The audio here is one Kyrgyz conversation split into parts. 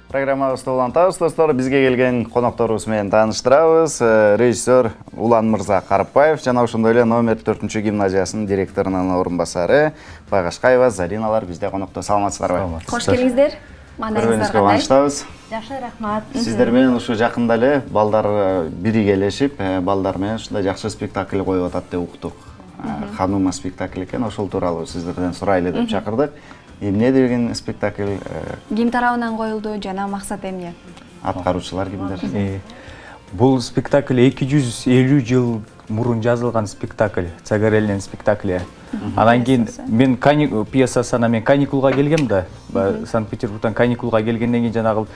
Программабызды улантабыз, достор. Бизге келген конокторубуз менен тааныштырабыз. Режиссер Улан Мырза Карыпбаев жана ошондой эле номер 4 гимназиясынын директорунун орун басары Байгашкаева Зариналар бизде конокто. Саламатсыздарбы? Кош келиңиздер. Мандайыңыздар кандай? Жакшы, рахмат. Сиздер менен ушу жакында эле балдар биригелешип, балдар менен ушундай жакшы спектакль коюп атат деп уктук. Ханума спектакль экен, ошол тууралуу сиздерден сурайлы деп чакырдык. Эмне деген спектакль? Ким тарабынан коюлду жана максат эмне? Аткаруучулар кимдер? Бул спектакль 250 жыл мурун жазылган спектакль, Цагарелинин спектаклі. Анан кийин мен пьесасына мен каникулга келгем да, Санкт-Петербургдан каникулга келгенден кийин жанагы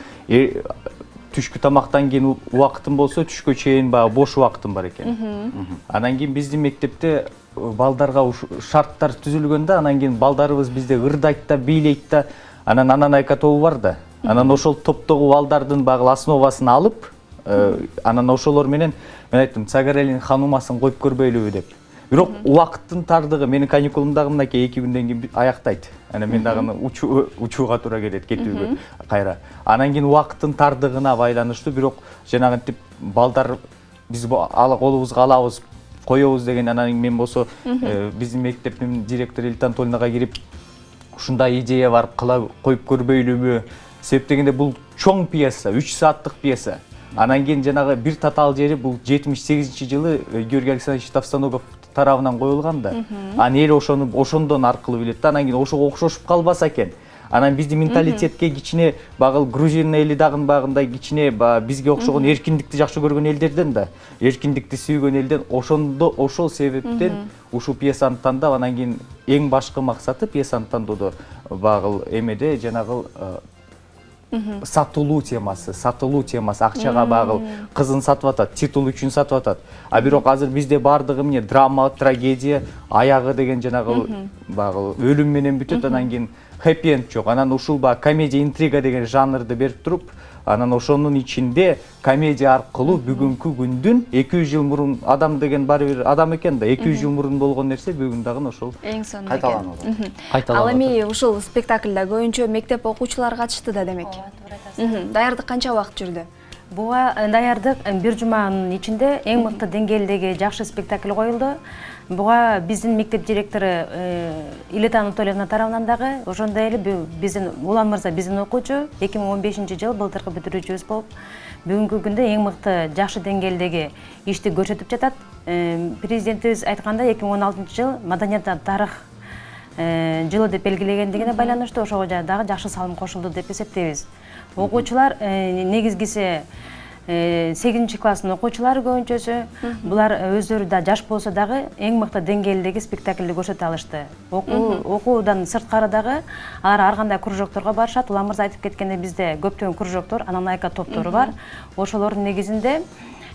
түшкү тамактан кийин убактым болсо, түшкө чейин бош убактым бар экен. Анан кийин биздин мектепте балдарга шарттар түзүлгөн да, анан кийин балдарыбыз бизде ырдайт да, бийлейт да, анан ананайка тобу бар да. Анан ошол топтогу балдардын багыл основасын алып, анан ошолор менен мен айттым, Цагарелин ханумасын коюп көрбөйлүбү деп. Бирок убакыттын тардыгы менин каникулумдагы мынакей 2 күндөн кийин аяктайт. Анан мен дагы учууга туура келет, кетүүгө кайра. Анан кийин убакыттын тардыгына байланыштуу, бирок жанагынтип балдар биз колубузга алабыз, коебуз деген. Анан мен болсо биздин мектептин директору Элита Анатольевнага кирип ушундай идея бар, коюп көрбөйлүбү? Себеп дегенде бул чоң пьеса, 3 сааттык пьеса. Анан кийин жанагы бир татаал жери бул 78-жылы Георгий Александрович Товстоногов тарабынан коюлган да. Анан эл ошондон аркылуу билет да. Анан кийин ошого окшошуп калбаса экен. Анан биздин менталитетке кичине багыл грузин эли дагын багындай кичине бизге окшогон эркиндикти жакшы көргөн элдерден да, эркиндикти сүйгөн элден ошол себептен ушул пьесаны тандап, анан кийин эң башкы максаты пьесаны тандоодо багыл эмеде жанагы сатылуу темасы, акчага багыл кызын сатып атат, титул үчүн сатып атат. А бирок азыр бизде бардыгы эмне драма, трагедия, аягы деген жанагы багыл өлүм менен бүтөт, анан кийин хэппи энд жок. Анан ушул комедия, интрига деген жанрды берип туруп, анан ошонун ичинде комедия аркылуу бүгүнкү күндүн 200 жыл мурун адам деген баары бир адам экен да, 200 жыл мурун болгон нерсе бүгүн дагы ошол эң сонун экен. Кайталанат. Ал эми ушул спектакльда көбүнчө мектеп окуучулары катышты да демек. Даярдык канча убакыт жүрдү? Буга даярдык бир жуманын ичинде эң мыкты деңгээлдеги жакшы спектакль коюлду. Буга биздин мектеп директору Элита Анатольевна тарабынан дагы, ошондой эле биздин Улан Мырза биздин окуучу 2015-жыл былтыркы бүтүрүүчүбүз болуп, бүгүнкү күндө эң мыкты жакшы деңгээлдеги ишти көрсөтүп жатат. Президентибиз айтканда 2016-жыл маданият тарых жылы деп белгилегендигине байланыштуу ошого дагы жакшы салым кошулду деп эсептейбиз. Окуучулар негизгиси 8 класстын окуучулары көбүнчөсү, булар өздөрү да жаш болсо дагы эң мыкты деңгээлдеги спектакльди көрсөтө алышты. Окуудан сырткары дагы алар ар кандай кружокторго барышат. Улан Мырза айтып кеткендей, бизде көптөгөн кружоктор, ананайка топтору бар. Ошолордун негизинде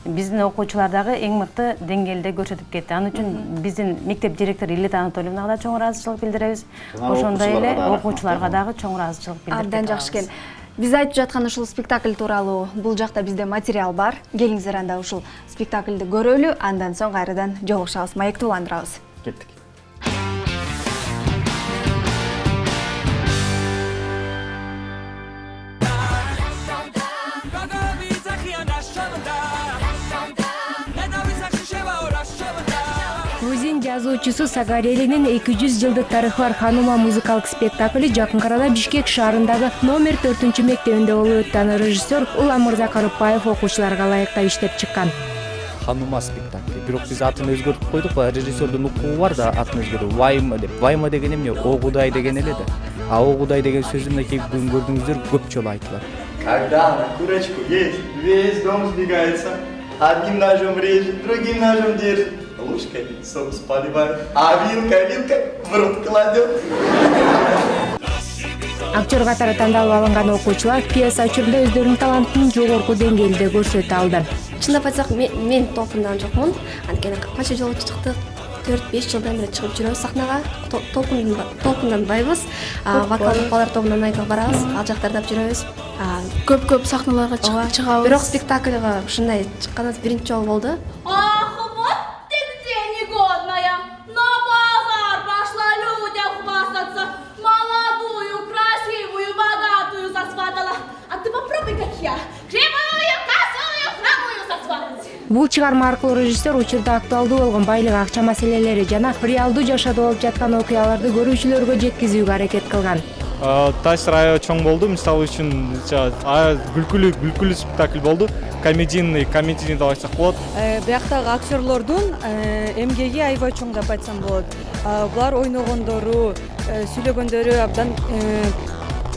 биздин окуучулар дагы эң мыкты деңгээлде көрсөтүп кетти. Анын үчүн биздин мектеп директору Элита Анатольевнага да чоң ыраазычылык билдиребиз. Ошондой эле окуучуларга дагы чоң ыраазычылык билдирип. Абдан жакшы экен. Биз айтып жаткан ушул спектакль тууралуу бул жакта бизде материал бар. Келиңиздер анда ушул спектакльди көрөлү, андан соң кайрадан жолугушабыз, маекти уландырабыз. Кеттик. Грузин жазуучусу Цагарелинин 200 жылдык тарыхы бар Ханума музыкалык спектакли жакынкы арада Бишкек шаарындагы номер 4 мектебинде болуп өттү. Аны режиссер Улан Мырза Карыпбаев окуучуларга ылайыктап иштеп чыккан. Ханума спектакли. Бирок биз атын өзгөртүп койдук, режиссердун укугу бар да, атын өзгөрдү. Вайма деп. Вайма деген эмне? Огудай деген эле да. А огудай деген сөзү мынакей бүгүн көрдүңүздөр, көп жолу айтылат. Когда на курочку есть, весь дом сбегается, одним ножом режет, другим ножом держит, ложкой соус поливает, а вилкой в рот кладет. Актер катары тандалып алынган окуучулар пьеса учурунда өздөрүнүн талантын жогорку деңгээлде көрсөтө алды. Чындап айтсак, мен топундан жокмун. Анткени канча жолу чыктык, 4-5 жылдан бери чыгып жүрөбүз сахнага. Топундан байбыз. Вокалдык балдар тобунан айга барабыз, ал жактарда жүрөбүз. Көп сахналарга чыгабыз. Бирок спектакльга ушундай чыкканыбыз биринчи жолу болду. Ах, вот ты где негодная! На базар пошла людям хвастаться! Молодую, красивую, богатую засватала! А ты попробуй Бул чыгарма аркылуу режиссер учурда актуалдуу болгон байлык, акча маселелери жана реалдуу жашоодо болуп жаткан окуяларды көрүүчүлөргө жеткизүүгө аракет кылган. Таасир аябай чоң болду. Мисалы үчүн күлкүлүү спектакль болду. Комедийный деп айтсак болот. Бияктагы актерлордун эмгеги аябай чоң деп айтсам болот. Булар ойногондору, сүйлөгөндөрү абдан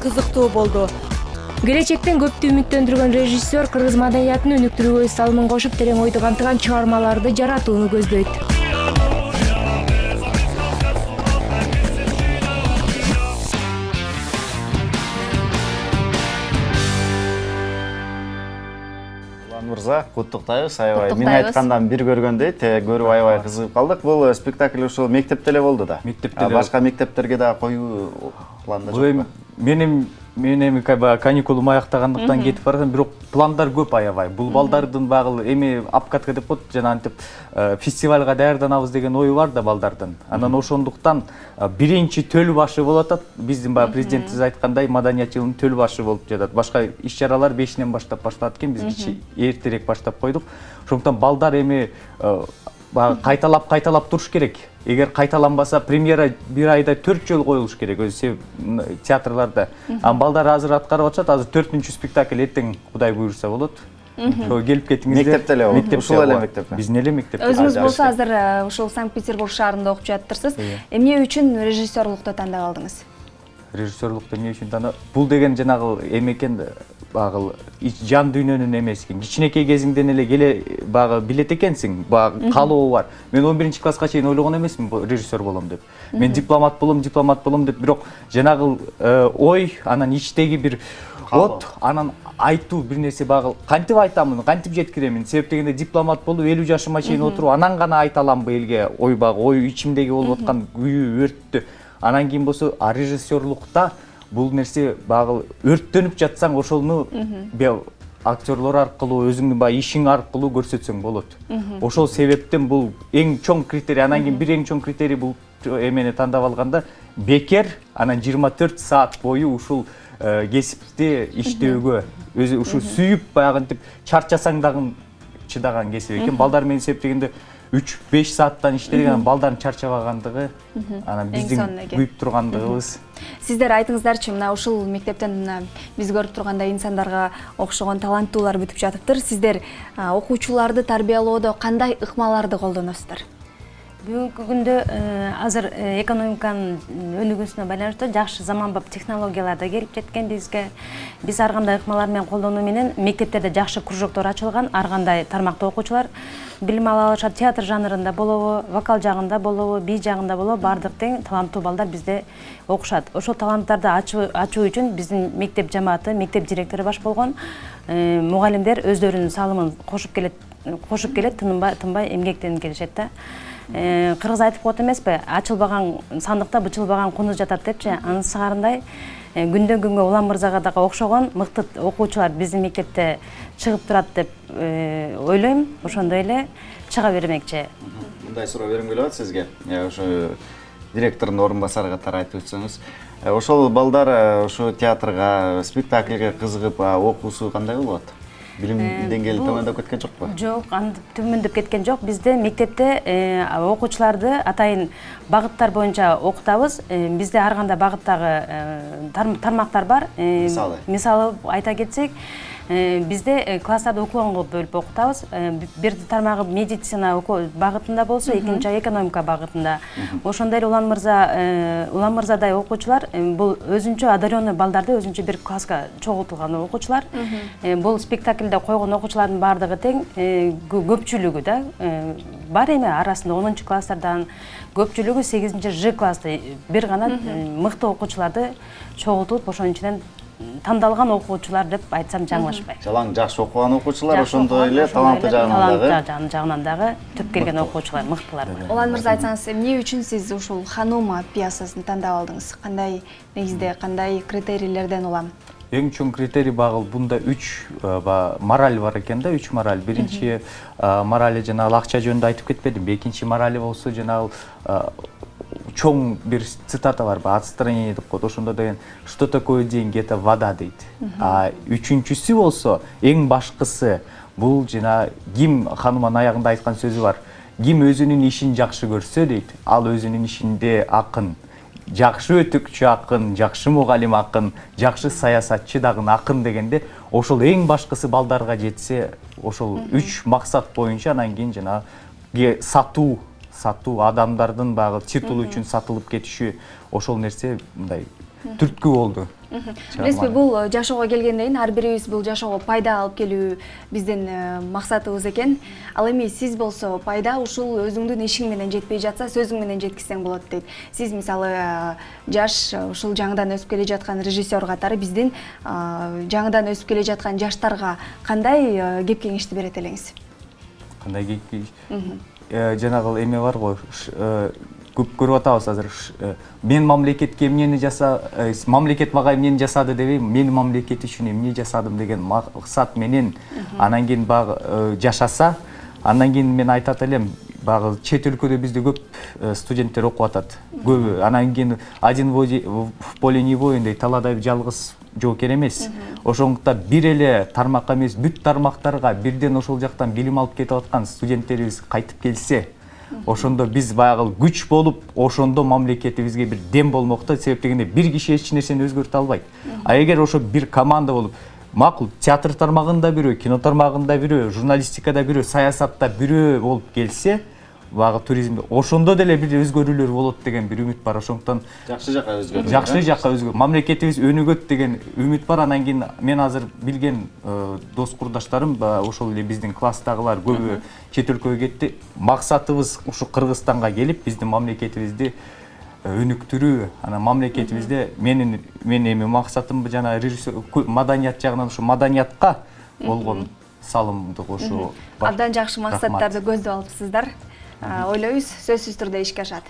кызыктуу болду. Келечектен көптү үмүттөндүргөн режиссер кыргыз маданиятын өнүктүрүүгө өз салымын кошуп, терең ойду камтыган чыгармаларды жаратууну көздөйт. Улан мырза, куттуктайбыз. Аябай мен айткандан бир көргөндөй, көрүп аябай кызыгып калдык. Бул спектакль ушул мектепте эле болду да. Мектепте эле. Башка мектептерге да коюу планда жокпу? Мен эми каникулум аяктагандыктан кетип баратам, бирок пландар көп аябай. Бул балдардын багыл эми апкатка деп коет, жана антип фестивалга даярданабыз деген ою бар да балдардын. Анан ошондуктан биринчи төл башы болуп атат. Биздин баягы президентибиз айткандай маданият жылынын төл башы болуп жатат. Башка иш-чаралар 5-нен баштап башталат экен, биз эртерээк баштап койдук. Ошондуктан балдар эми кайталап туруш керек. Эгер кайталанбаса, премьера бир айда 4 жолу коюлуш керек өзү театрларда. Балдар азыр аткарып атышат. Азыр 4-үнчү спектакль эртең Кудай буйруса болот. Ошо келип кетиңиздер. Мектепте эле болот. Ушул эле мектепте. Биздин эле мектепте. Өзүңүз болсо азыр ушул Санкт-Петербург шаарында окуп жатырсыз. Эмне үчүн режиссерлукту тандап алдыңыз? Режиссерлукту эмне үчүн тандап? Бул деген жанагы эме экен, багыл жан дүйнөнүн эмеси экен. Кичинекей кезиңден эле келе багы билет экенсиң, багы каалоо бар. Мен 11 класска чейин ойлогон эмесмин режиссер болом деп. Мен дипломат болом деп, бирок жанагы ой, анан ичтеги бир от, анан айтуу бир нерсе багыл. Кантип айтамын, кантип жеткиремин? Себеп дегенде дипломат болуп 50 жашыма чейин отуруп, анан гана айта аламбы элге ой багы, ой ичимдеги болуп аткан күйүү, өрттү. Анан кийин болсо режиссерлукта бул нерсе багыл өрттөнүп жатсаң, ошону актерлор аркылуу, өзүңдүн баягы ишиң аркылуу көрсөтсөң болот. Ошол себептен бул эң чоң критерий, анан кийин бир эң чоң критерий бул эмени тандап алганда бекер, анан 24 саат бою ушул кесипти иштөөгө, өзү ушул сүйүп баягынтип чарчасаң дагы чыдаган кесип экен. Балдар менен эсептегенде 3-5 сааттан иштеген, балдардын чарчабагандыгы, анан биздин күйүп тургандыгыбыз. Сиздер айтыңыздарчы, мына ушул мектептен биз көрүп тургандай инсандарга окшогон таланттуулар бүтүп жатыптыр. Сиздер окуучуларды тарбиялоодо кандай ыкмаларды колдоносуздар? Бүгүнкү күндө азыр экономиканын өнүгүүсүнө байланыштуу жакшы заманбап технологиялар да келип жеткен бизге. Биз ар кандай ыкмалар менен колдонуу менен мектептерде жакшы кружоктор ачылган, ар кандай тармакта окуучулар билим ала алышат. Театр жанрында болобу, вокал жагында болобу, би жагында болобу, бардык тең таланттуу балдар бизде окушат. Ошол таланттарды ачуу үчүн биздин мектеп жамааты, мектеп директору баш болгон мугалимдер өздөрүнүн салымын кошуп келет, тынбай эмгектенип келишет да. Кыргыз айтып коет эмеспи, ачылбаган сандыкта бычылбаган кунуз жатат депчи. Анын сыгарындай күндөн күнгө Улан мырзага дагы окшогон мыкты окуучулар биздин мектепте чыгып турат деп ойлойм. Ошондой эле чыга бермекчи. Мындай суроо бергим келип атат сизге. Ошо директордун орун басары катары айтып өтсөңүз, ошол балдар ошо театрга, спектакльге кызыгып окуусу кандай болот? Билим деңгээли төмөндөп кеткен жокпу? Жок, төмөндөп кеткен жок. Бизде мектепте окуучуларды атайын багыттар боюнча окутабыз. Бизде ар кандай багыттагы тармактар бар. Мисалы айта кетсек, бизде класстарды уклонго бөлүп окутабыз. Бир тармагы медицина багытында болсо, экинчи экономика багытында. Ошондой эле Улан мырзадай окуучулар бул өзүнчө одаренный балдарды өзүнчө бир класска чогултулган окуучулар. Бул спектакльде койгон окуучулардын баардыгы тең, көпчүлүгү да бар эми арасында 10 класстардан, көпчүлүгү 8 Ж класста бир гана мыкты окуучуларды чогултуп, ошонун ичинен тандалган окуучулар деп айтсам жаңылышпай. Жалаң жакшы окуган окуучулар, ошондой эле таланты жагынан дагы түп келген окуучулар, мыктылар бар. Улан мырза, айтсаңыз, эмне үчүн сиз ушул Ханума пьесасын тандап алдыңыз? Кандай негизде, кандай критерийлерден улам? Эң чоң критерий багыл бунда 3 мораль бар экен да, 3 мораль. Биринчи морали жанагы акча жөнүндө айтып кетпедим. Экинчи морали болсо жанагы чоң бир цитата бар, отстранение деп коет. Ошондо деген что такое деньги, это вода дейт. А үчүнчүсү болсо, эң башкысы бул жана ким ханымдын аягында айткан сөзү бар. Ким өзүнүн ишин жакшы көрсө дейт, ал өзүнүн ишинде акын. Жакшы өтүкчү акын, жакшы мугалим акын, жакшы саясатчы дагы акын дегенде, ошол эң башкысы балдарга жетсе, ошол 3 максат боюнча анан кийин жана сатуу адамдардын багы титул үчүн сатылып кетиши, ошол нерсе мындай түрткү болду. Билесизби, бул жашоого келгенден кийин ар бирибиз бул жашоого пайда алып келүү биздин максатыбыз экен. Ал эми сиз болсо пайда ушул өзүңдүн ишиң менен жетпей жатса, сөзүң менен жеткизсең болот дейт. Сиз мисалы жаш ушул жаңыдан өсүп келе жаткан режиссер катары биздин жаңыдан өсүп келе жаткан жаштарга кандай кеп кеңешти берет элеңиз? Кандай кеп? Жанагыл эме бар го, көп көрүп атабыз азыр. Мен мамлекетке эмнени мамлекет мага эмнени жасады дебейм, мен мамлекет үчүн эмне жасадым деген максат менен анан кийин багы жашаса, андан кийин мен айтат элем, багы чет өлкөдө бизде көп студенттер окуп атат. Көбү анан кийин один в поле не воин дейт, талаада жалгыз жоокер эмес. Ошондуктан бир эле тармакка эмес, бүт тармактарга бирден ошол жактан билим алып кетип аткан студенттерибиз кайтып келсе, ошондо биз баягы күч болуп, ошондо мамлекетибизге бир дем болмок да. Себеп дегенде бир киши эч нерсени өзгөртө албайт. А эгер ошо бир команда болуп, макул театр тармагында бирөө, кино тармагында бирөө, журналистикада бирөө, саясатта бирөө болуп келсе, багы туризмде ошондо деле бир өзгөрүүлөр болот деген бир үмүт бар. Ошондуктан жакшы жакка өзгөрүп, жакшы жакка өзгөрүп, мамлекетибиз өнүгөт деген үмүт бар. Анан кийин мен азыр билген дос курдаштарым, ошол эле биздин класстагылар көбү чет өлкөгө кетти. Максатыбыз ушу Кыргызстанга келип, биздин мамлекетибизди өнүктүрүү. Анан мамлекетибизде мен эми максатым жана режиссер маданият жагынан ушу маданиятка болгон салымды кошуу. Абдан жакшы максаттарды көздөп алыпсыздар. Ойлойбуз, сөзсүз түрдө ишке ашат.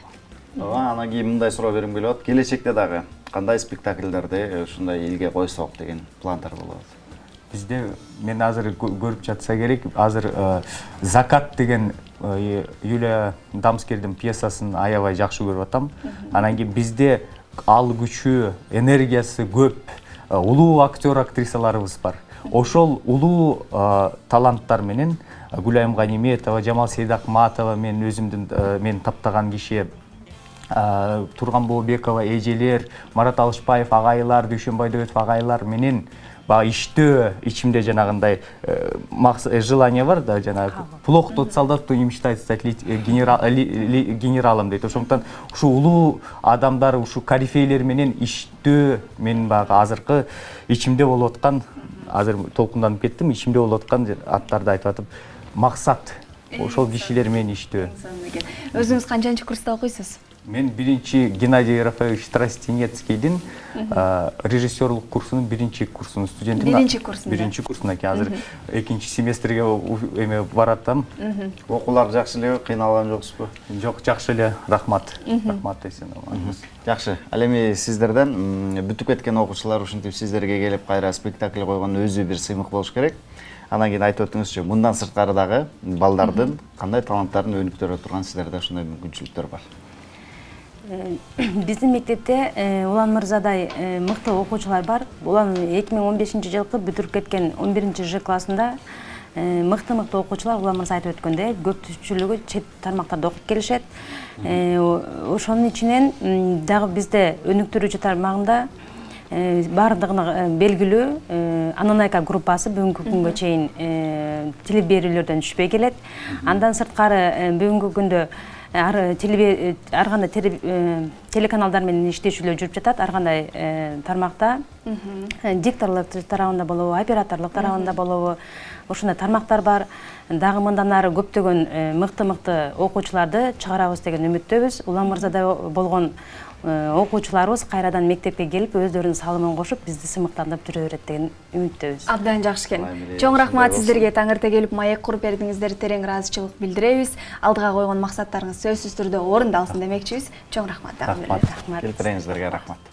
Анан кийин мындай суроо берим келип атат. Келечекте дагы кандай спектакльдерди ушундай элге койсок деген пландар болот? Бизде мен азыр көрүп жатса керек, азыр Закат деген Юлия Дамскердин пьесасын аябай жакшы көрүп атам. Анан кийин бизде ал күчү, энергиясы көп улуу актер актрисаларыбыз бар. Ошол улуу таланттар менен Гүлайым Ганиметова, Жамал Сейдакматова, мен өзүмдүн мен таптаган киши, Турган Болбекова, эжелер, Марат Алышбаев агайлар, Дүйшөнбай Дөбөтов агайлар менен иштөө ичимде жанагындай желание бар да, жанагы плохо тот солдат, кто не мечтает стать генералом дейт. Ошондуктан ушу улуу адамдар, ушу корифейлер менен иштөө менин багы азыркы ичимде болуп аткан, азыр толкунданып кеттим, ичимде болуп аткан аттарды айтып атып, максат ошол кишилер менен иштөө. Өзүңүз канчанчы курста окуйсуз? Мен биринчи Геннадий Рафаевич Тростенецкийдин режиссерлук курсунун биринчи курсунун студентимин. Биринчи курсунда азыр экинчи семестрге эме баратам. Окуулар жакшы эле, кыйналган жоксузбу? Жок, жакшы эле, рахмат. Рахмат десем. Жакшы. Ал эми сиздерден бүтүп кеткен окуучулар ушинтип сиздерге келип кайра спектакль койгон өзү бир сыймык болуш керек. Анан кийин айтып өтүңүзчү, мындан сырткары дагы балдардын кандай таланттарын өнүктүрө турган сиздерде ушундай мүмкүнчүлүктөр бар? Биздин мектепте Улан Мырзадай мыкты окуучулар бар. Улан 2015-жылкы бүтүрүп кеткен 11-Ж классында мыкты окуучулар Улан Мырза айтып өткөндөй, көпчүлүгү чет тармактарда окуп келишет. Ошонун ичинен дагы бизде өнүктүрүүчү тармагында бардыгына белгилүү Ананайка группасы бүгүнкү күнгө чейин телеберүүлөрдөн түшпөй келет. Андан сырткары бүгүнкү күндө ар кандай телеканалдар менен иштешүүлөр жүрүп жатат. Ар кандай тармакта дикторлук тарабында болобу, операторлук тарабында болобу, ошондой тармактар бар. Дагы мындан ары көптөгөн мыкты окуучуларды чыгарабыз деген үмүттөбүз. Улан Мырзада болгон окуучуларыбыз кайрадан мектепке келип өздөрүнүн салымын кошуп бизди сыймыктандырып жүрө берет деген үмүттөбүз. Абдан жакшы экен. Чоң рахмат сиздерге, таң эрте келип маек куруп бердиңиздер, терең ыраазычылык билдиребиз. Алдыга койгон максаттарыңыз сөзсүз түрдө орундалсын демекчибиз. Чоң рахмат. Келтириңиздерге рахмат.